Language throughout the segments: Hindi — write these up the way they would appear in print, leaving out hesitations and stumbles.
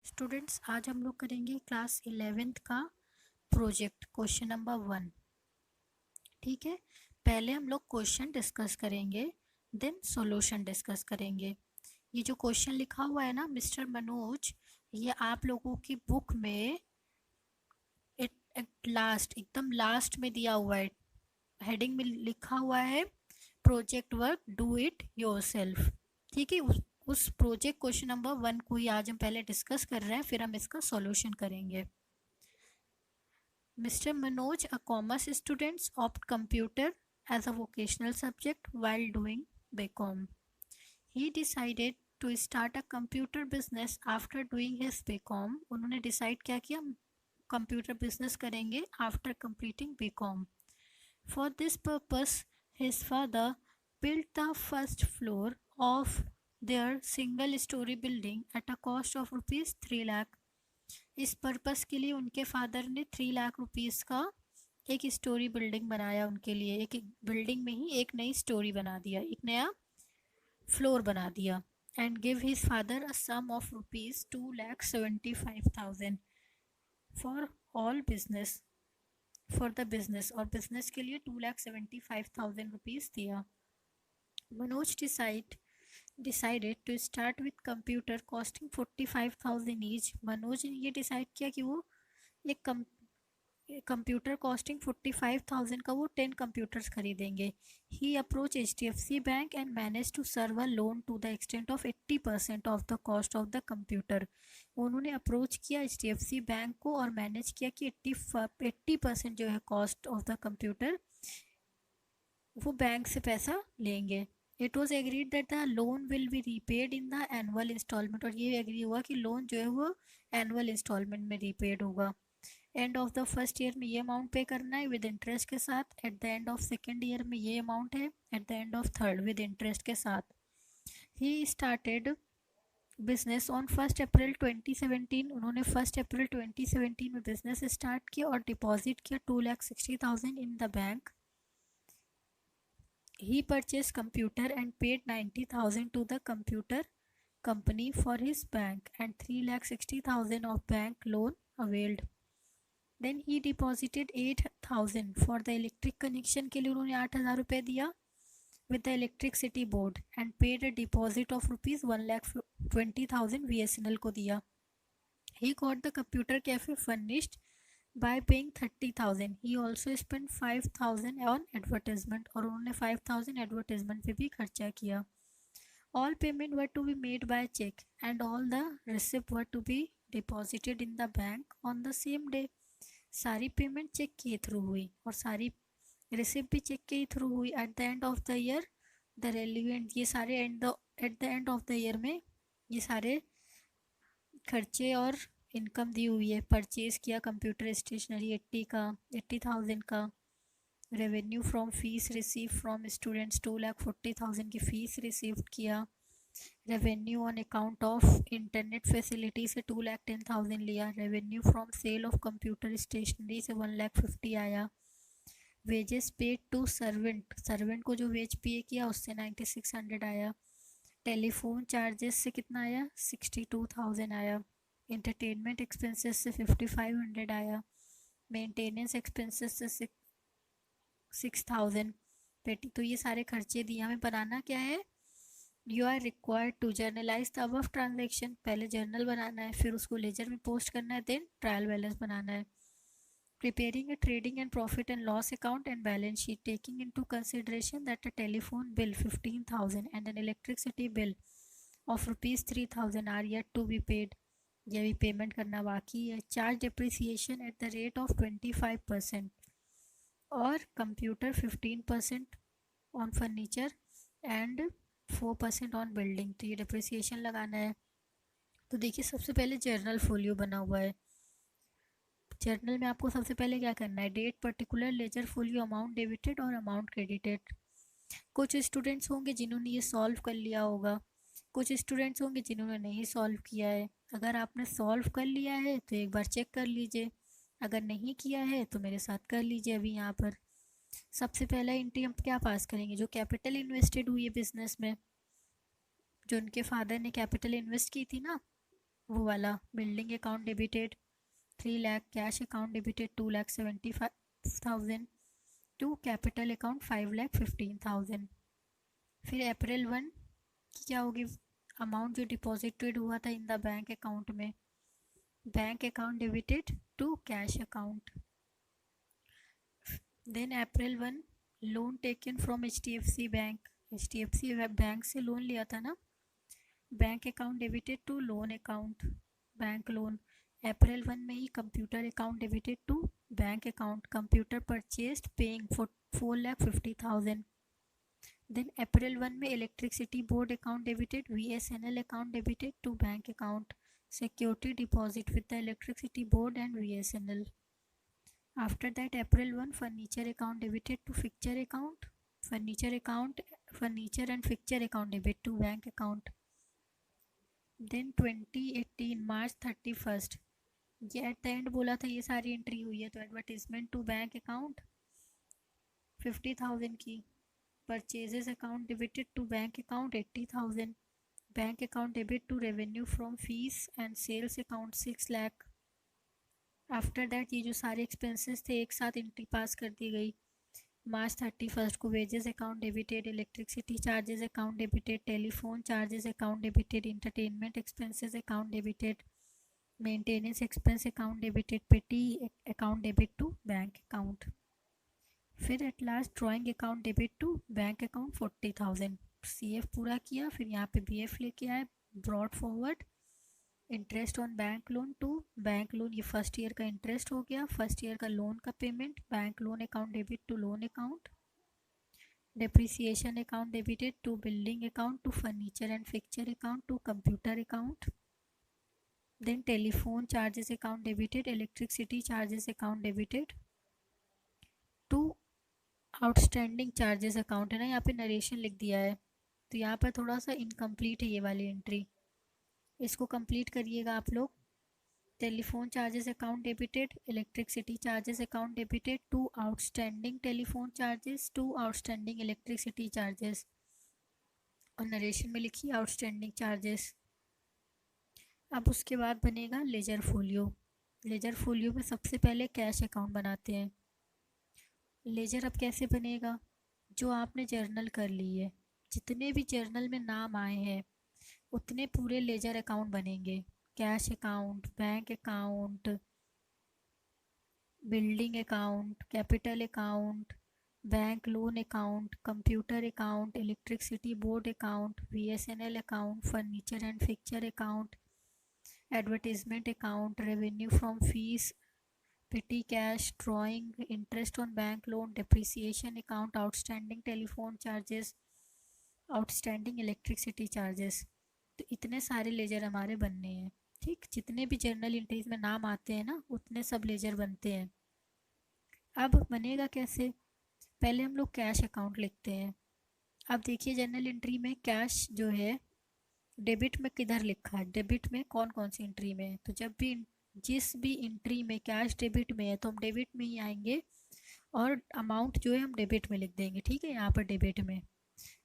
स्टूडेंट्स, आज हम लोग करेंगे क्लास 11th का प्रोजेक्ट क्वेश्चन नंबर 1। ठीक है, पहले हम लोग क्वेश्चन डिस्कस करेंगे, देन सॉल्यूशन डिस्कस करेंगे। ये जो क्वेश्चन लिखा हुआ है ना मिस्टर मनोज, ये आप लोगों की बुक में लास्ट एकदम लास्ट में दिया हुआ है। हेडिंग में लिखा हुआ है project work do it yourself. ठीक है, उस प्रोजेक्ट क्वेश्चन नंबर 1 को ही आज हम पहले डिस्कस कर रहे हैं, फिर हम इसका सॉल्यूशन करेंगे। Mr. Manoj, a commerce student, opted computer as a vocational subject while doing BCom. He decided to start a computer business after doing his BCom. उन्होंने decide क्या किया, computer business करेंगे after completing BCom. For this purpose, his father built the first floor of their single-story building at a cost of rupees 3 lakh. इस पर्पस के लिए उनके फादर ने 3 लाख रुपीस का एक स्टोरी बिल्डिंग बनाया उनके लिए। एक बिल्डिंग में ही एक नई स्टोरी बना दिया, एक नया फ्लोर बना दिया। And give his father a sum of rupees 2,75,000 for all business, for the business, और बिजनेस के लिए 2,75,000 रुपीज दिया। Manoj decided to start with computer costing 45,000 each. Manoj ने ये डिसाइड किया कि वो एक कंप्यूटर कॉस्टिंग 45,000 का वो 10 कंप्यूटर्स खरीदेंगे। He approach HDFC bank and manage to serve a loan to the extent of 80% of the cost of the computer. उन्होंने अप्रोच किया HDFC बैंक को और मैनेज किया कि 80% जो है कॉस्ट ऑफ द कंप्यूटर वो बैंक से पैसा लेंगे। It was agreed that the loan will be repaid in the annual instalment, और ये एग्री हुआ कि लोन जो है वो एनुअल इंस्टॉलमेंट में रीपेड होगा। End of the first year में ये अमाउंट पे करना है विद इंटरेस्ट के साथ, at the end of second year में ये अमाउंट है, at the end of third with interest के साथ। ही स्टार्टेड बिजनेस ऑन 1 अप्रैल 2017। उन्होंने 1 अप्रैल 2017 में बिजनेस स्टार्ट किया और डिपॉजिट किया 2,60,000 इन the bank. He purchased computer and paid 90,000 to the computer company for his bank and 3,60,000 of bank loan availed. Then he deposited 8,000 for the electric connection के लिए उन्होंने 8,000 रुपये दिया with the electricity board and paid a deposit of rupees 1,20,000 VSNL को दिया. He got the computer cafe furnished by paying 30,000. He also spent 5,000 on advertisement और उन्होंने 5,000 advertisement पे भी खर्चा किया. All payment were to be made by check and all the receipt were to be deposited in the bank on the same day. सारी पेमेंट चेक के थ्रू हुई और सारी रिसिप्ट भी चेक के थ्रू हुई। At the end of the year the relevant, ये सारे at the end of the year में ये सारे खर्चे और इनकम दी हुई है। परचेज़ किया कंप्यूटर स्टेशनरी 80,000 का। Revenue from fees receive from students 2,40,000 की फ़ीस रिसीव किया। Revenue on account of internet facility से 2,10,000 लिया। Revenue from sale of computer stationery से 1,50,000 आया। Wages paid to servant, servant को जो वेज पे किया उससे 9,600 आया। टेलीफोन चार्जेस से कितना आया, 62,000 आया। इंटरटेनमेंट एक्सपेंसेस से 5,500 आया। मेंटेनेंस एक्सपेंसेस से 6,000 पेटी। तो ये सारे खर्चे दिए। हमें बनाना क्या है, you are required to journalize the above transaction. पहले जर्नल बनाना है, फिर उसको लेजर में पोस्ट करना है, देन ट्रायल बैलेंस बनाना है। Preparing a trading and profit and loss account and balance sheet, taking into consideration that a telephone bill 15,000 and an electricity bill of rupees 3,000 are yet to be paid. यह भी पेमेंट करना बाकी है। Charge depreciation at the rate of 25% और computer 15% on furniture and 4% on building. तो ये डिप्रिसिएशन लगाना है। तो देखिए, सबसे पहले जर्नल फोलियो बना हुआ है। जर्नल में आपको सबसे पहले क्या करना है, date, particular, ledger folio, amount debited और अमाउंट क्रेडिटेड। कुछ स्टूडेंट्स होंगे जिन्होंने ये सॉल्व कर लिया होगा, कुछ स्टूडेंट्स होंगे जिन्होंने नहीं सॉल्व किया है। अगर आपने सॉल्व कर लिया है तो एक बार चेक कर लीजिए, अगर नहीं किया है तो मेरे साथ कर लीजिए। अभी यहाँ पर सबसे पहला एंट्री हम क्या पास करेंगे, जो कैपिटल इन्वेस्टेड हुई है बिजनेस में, जो उनके फादर ने कैपिटल इन्वेस्ट की थी ना, वो वाला building account debited 3 lakh, cash account debited 2,75,000 to capital account 5,15,000। फिर अप्रैल 1 की क्या होगी, अमाउंट जो डिपॉजिटेड हुआ था इन द बैंक अकाउंट में, bank account debited to cash account. Then April 1 loan taken from HDFC bank, HDFC bank से लोन लिया था ना, bank account debited to loan account, bank loan. April 1 में ही computer account debited to bank account, computer purchased paying for 4,50,000। Then April 1 में electricity board account debited, VSNL account debited to bank account, security deposit with the electricity board and VSNL। After that April 1 furniture account debited to fixture account, furniture and fixture account debit to bank account. Then 2018 March 31st, ये एट द एंड बोला था, ये सारी एंट्री हुई है। तो एडवर्टीजमेंट टू बैंक अकाउंट 50,000 की, purchases account debited to bank account 80,000, bank account debit to revenue from fees and sales account 6 lakh. After that ये जो सारे एक्सपेंसेस थे एक साथ एंट्री पास कर दी गई। March 31st को wages account debited, electricity charges account debited, telephone charges account debited, entertainment expenses account debited, maintenance expense account debited, petty account debit to bank account. फिर at last drawing account debit to bank account 40,000। CF पूरा किया, फिर यहाँ पे BF लेके आए, brought forward interest on bank loan to bank loan, ये फर्स्ट ईयर का इंटरेस्ट हो गया, फर्स्ट ईयर का लोन का payment, bank loan account debit to loan account, depreciation account debited to building account to furniture and fixture account to computer account. Then telephone charges account debited, electricity charges account debited to outstanding charges account. है ना, यहाँ पे नरेशन लिख दिया है तो यहाँ पर थोड़ा सा इनकम्प्लीट है ये वाली एंट्री, इसको कंप्लीट करिएगा आप लोग। Telephone charges account debited, electricity charges account debited to outstanding telephone charges to outstanding electricity charges, और नरेशन में लिखिए आउटस्टैंडिंग चार्जेस। अब उसके बाद बनेगा लेजर फोलियो। लेजर फोलियो में सबसे पहले कैश अकाउंट बनाते हैं। लेजर अब कैसे बनेगा, जो आपने जर्नल कर ली है, जितने भी जर्नल में नाम आए हैं उतने पूरे लेजर अकाउंट बनेंगे। Cash account, bank account, building account, capital account, bank loan account, computer account, electricity board account, VSNL account, furniture and fixture account, advertisement account, revenue from fees, petty cash, drawing, interest on bank loan, depreciation account, outstanding telephone charges, outstanding electricity charges. तो इतने सारे लेजर हमारे बनने हैं। ठीक, जितने भी जर्नल एंट्रीज में नाम आते हैं ना उतने सब लेजर बनते हैं। अब बनेगा कैसे, पहले हम लोग कैश अकाउंट लिखते हैं। अब देखिए जर्नल एंट्री में कैश जो है डेबिट में किधर लिखा है, डेबिट में कौन कौन सी एंट्री में है, तो जब भी जिस भी एंट्री में कैश डेबिट में है तो हम डेबिट में ही आएंगे और अमाउंट जो है हम डेबिट में लिख देंगे। ठीक है, यहाँ पर डेबिट में।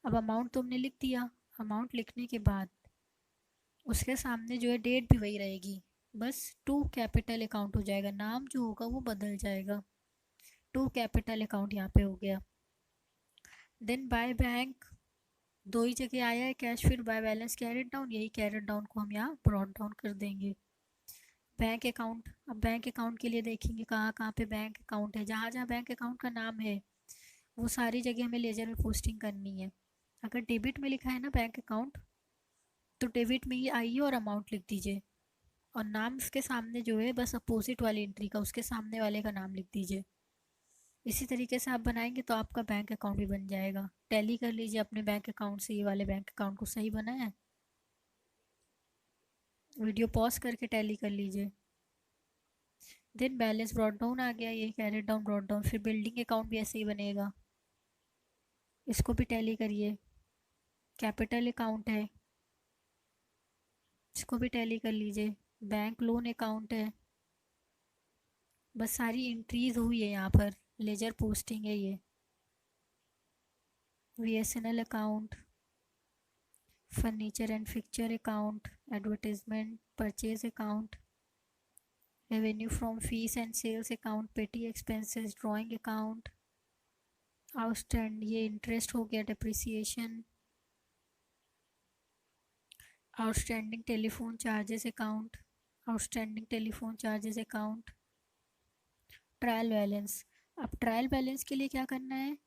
अब अमाउंट तो हमने लिख दिया, अमाउंट लिखने के बाद उसके सामने जो है डेट भी वही रहेगी, बस टू कैपिटल अकाउंट हो जाएगा, नाम जो होगा वो बदल जाएगा, टू कैपिटल अकाउंट यहाँ पे हो गया। देन बाय बैंक, दो ही जगह आया है कैश, फिर बाय बैलेंस कैरेट डाउन, यही कैरेट डाउन को हम यहाँ ब्रॉड डाउन कर देंगे। बैंक अकाउंट, अब बैंक अकाउंट के लिए देखेंगे कहाँ कहाँ पे बैंक अकाउंट है, जहाँ जहाँ बैंक अकाउंट का नाम है वो सारी जगह हमें लेजर में पोस्टिंग करनी है। अगर डेबिट में लिखा है ना बैंक अकाउंट तो डेबिट में ही आइए और अमाउंट लिख दीजिए, और नाम उसके सामने जो है बस अपोजिट वाली एंट्री का उसके सामने वाले का नाम लिख दीजिए। इसी तरीके से आप बनाएंगे तो आपका बैंक अकाउंट भी बन जाएगा। टैली कर लीजिए अपने बैंक अकाउंट से ये वाले बैंक अकाउंट को, सही बना है, वीडियो पॉज करके टैली कर लीजिए। देन बैलेंस ब्रॉड डाउन आ गया, ये कैरेट डाउन ब्रॉड डाउन, फिर बिल्डिंग अकाउंट भी ऐसे ही बनेगा, इसको भी टैली करिए। कैपिटल अकाउंट है, इसको भी टैली कर लीजिए। बैंक लोन अकाउंट है, बस सारी एंट्रीज हुई है यहाँ पर, लेजर पोस्टिंग है ये। VSNL account, furniture and fixture account, advertisement purchase account, revenue from fees and sales account, petty expenses, drawing account, outstand ये इंटरेस्ट हो गया, depreciation, outstanding telephone charges account, outstanding telephone charges account, trial balance. अब ट्रायल बैलेंस के लिए क्या करना है,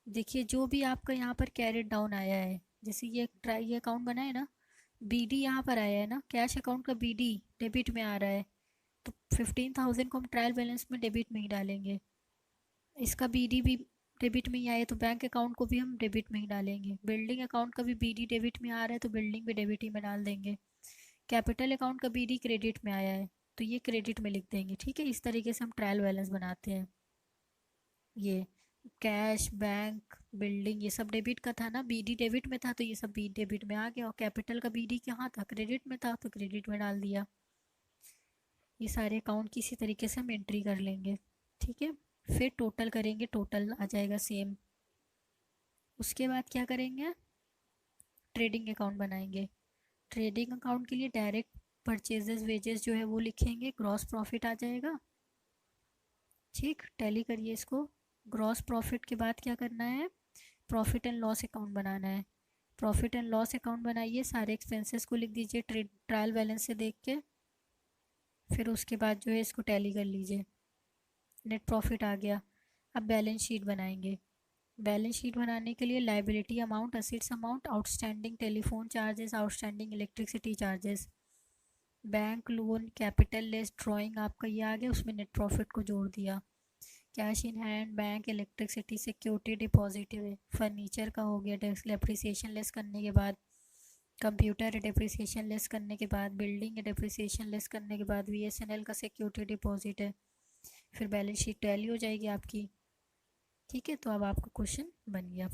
देखिए जो भी आपका यहाँ पर कैरेट डाउन आया है, जैसे ये अकाउंट बना है ना, बीडी यहाँ पर आया है ना, कैश अकाउंट का बीडी डेबिट में आ रहा है, तो 15,000 को हम ट्रायल बैलेंस में डेबिट में ही डालेंगे। इसका बीडी भी डेबिट में ही आया तो बैंक अकाउंट को भी हम डेबिट में ही डालेंगे। बिल्डिंग अकाउंट का भी बीडी डेबिट में आ रहा है तो बिल्डिंग भी डेबिट ही में डाल देंगे। कैपिटल अकाउंट का बीडी क्रेडिट में आया है तो ये क्रेडिट में लिख देंगे। ठीक है, इस तरीके से हम ट्रायल बैलेंस बनाते हैं। ये कैश, बैंक, बिल्डिंग ये सब डेबिट का था ना, बीडी डेबिट में था तो ये सब बी डेबिट में आ गया, और कैपिटल का बीडी कहाँ था, क्रेडिट में था तो क्रेडिट में डाल दिया। ये सारे अकाउंट की इसी तरीके से हम एंट्री कर लेंगे। ठीक है, फिर टोटल करेंगे, टोटल आ जाएगा सेम। उसके बाद क्या करेंगे, ट्रेडिंग अकाउंट बनाएंगे। ट्रेडिंग अकाउंट के लिए डायरेक्ट परचेजेस वेजेस जो है वो लिखेंगे, ग्रॉस प्रॉफिट आ जाएगा। ठीक, टैली करिए इसको। ग्रॉस प्रॉफिट के बाद क्या करना है, प्रॉफिट एंड लॉस अकाउंट बनाना है। प्रॉफिट एंड लॉस अकाउंट बनाइए, सारे एक्सपेंसेस को लिख दीजिए ट्रायल बैलेंस से देख के, फिर उसके बाद जो है इसको टैली कर लीजिए। नेट प्रॉफिट आ गया। अब बैलेंस शीट बनाएंगे। बैलेंस शीट बनाने के लिए liability amount, assets amount, outstanding telephone charges, outstanding electricity charges, bank loan, capital less drawing आपका ये आ गया, उसमें नेट प्रॉफिट को जोड़ दिया। Cash in hand, bank, electricity, security deposit, furniture का हो गया, डेप्रिसिएशन लेस करने के बाद, कंप्यूटर डिप्रिसिएशन लेस करने के बाद, बिल्डिंग डिप्रिसिएशन लेस करने के बाद, बीएसएनएल का सिक्योरिटी डिपॉजिट है। फिर बैलेंस शीट टैली हो जाएगी आपकी। ठीक है, तो अब आपका क्वेश्चन बन गया।